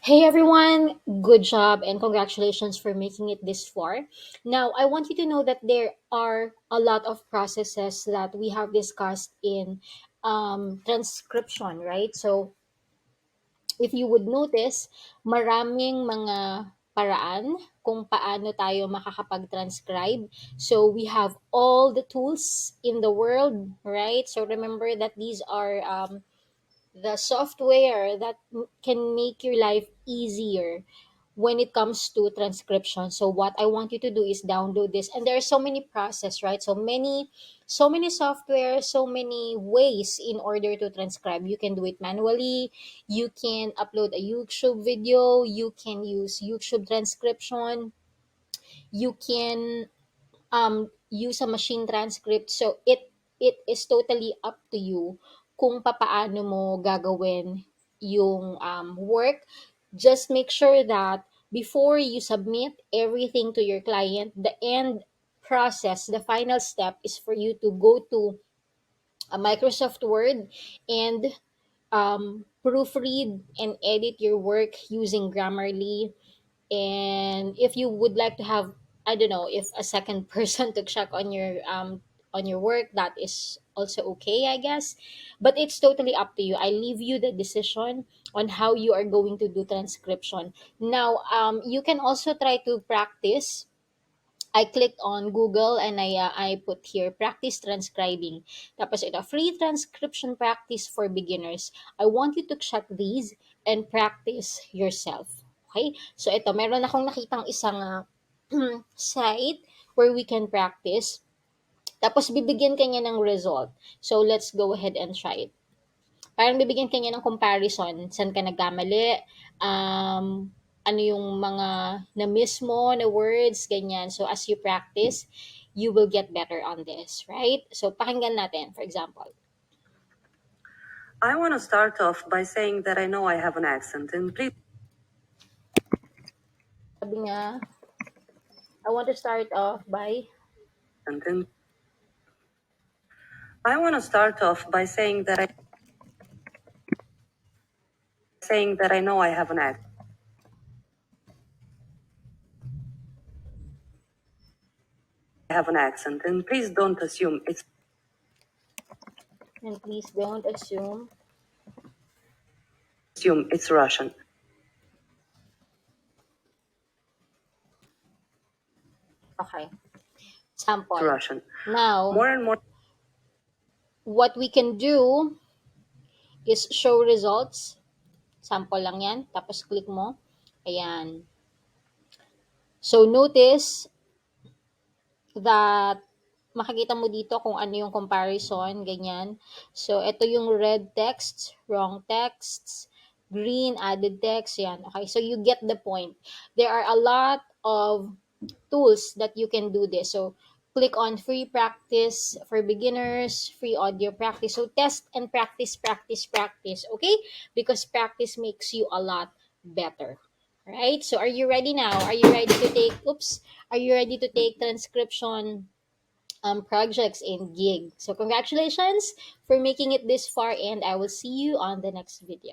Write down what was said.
Hey everyone, good job and congratulations for making it this far. Now, I want you to know that there are a lot of processes that we have discussed in transcription, right? So, if you would notice, maraming mga paraan kung paano tayo makakapag-transcribe. So, we have all the tools in the world, right? So, remember that these are the software that can make your life easier when it comes to transcription. So what I want you to do is download this, and there are so many process, right? So many software, so many ways in order to transcribe. You can do it manually, you can upload a YouTube video, you can use YouTube transcription, you can use a machine transcript. So it is totally up to you kung papaano mo gagawin yung work. Just make sure that before you submit everything to your client, the end process, the final step is for you to go to a Microsoft Word and proofread and edit your work using Grammarly. And if you would like to have, I don't know, if a second person to check on your work, that is also okay, I guess. But it's totally up to you. I leave you the decision on how you are going to do transcription. Now, you can also try to practice. I clicked on Google and I put here practice transcribing. Tapos ito, free transcription practice for beginners. I want you to check these and practice yourself. Okay? So ito, meron akong nakitang isang site where we can practice. Tapos bibigyan kanya ng result. So let's go ahead and try it. Parang bibigyan ka niya ng comparison, saan ka nagkamali, ano yung mga na-miss mo na words, ganyan. So, as you practice, you will get better on this, right? So, pakinggan natin, for example. I want to start off by saying that I know I have an accent, and please Sabi nga, I want to start off by, and I want to start off by saying that I know I have an accent. I have an accent, and please don't and please don't assume, assume it's Russian. okay, It's sample. Russian. Now, More and more what we can do is show results. Sample lang yan. Tapos click mo. Ayan. So, notice that makikita mo dito kung ano yung comparison, ganyan. So, ito yung red texts, wrong texts, green added text, yan. Okay, so you get the point. There are a lot of tools that you can do this. So, click on free practice for beginners, free audio practice. So, test and practice, practice, practice, okay? Because practice makes you a lot better. Right? So, are you ready now? Are you ready to take, are you ready to take transcription projects in gig? So, congratulations for making it this far, and I will see you on the next video.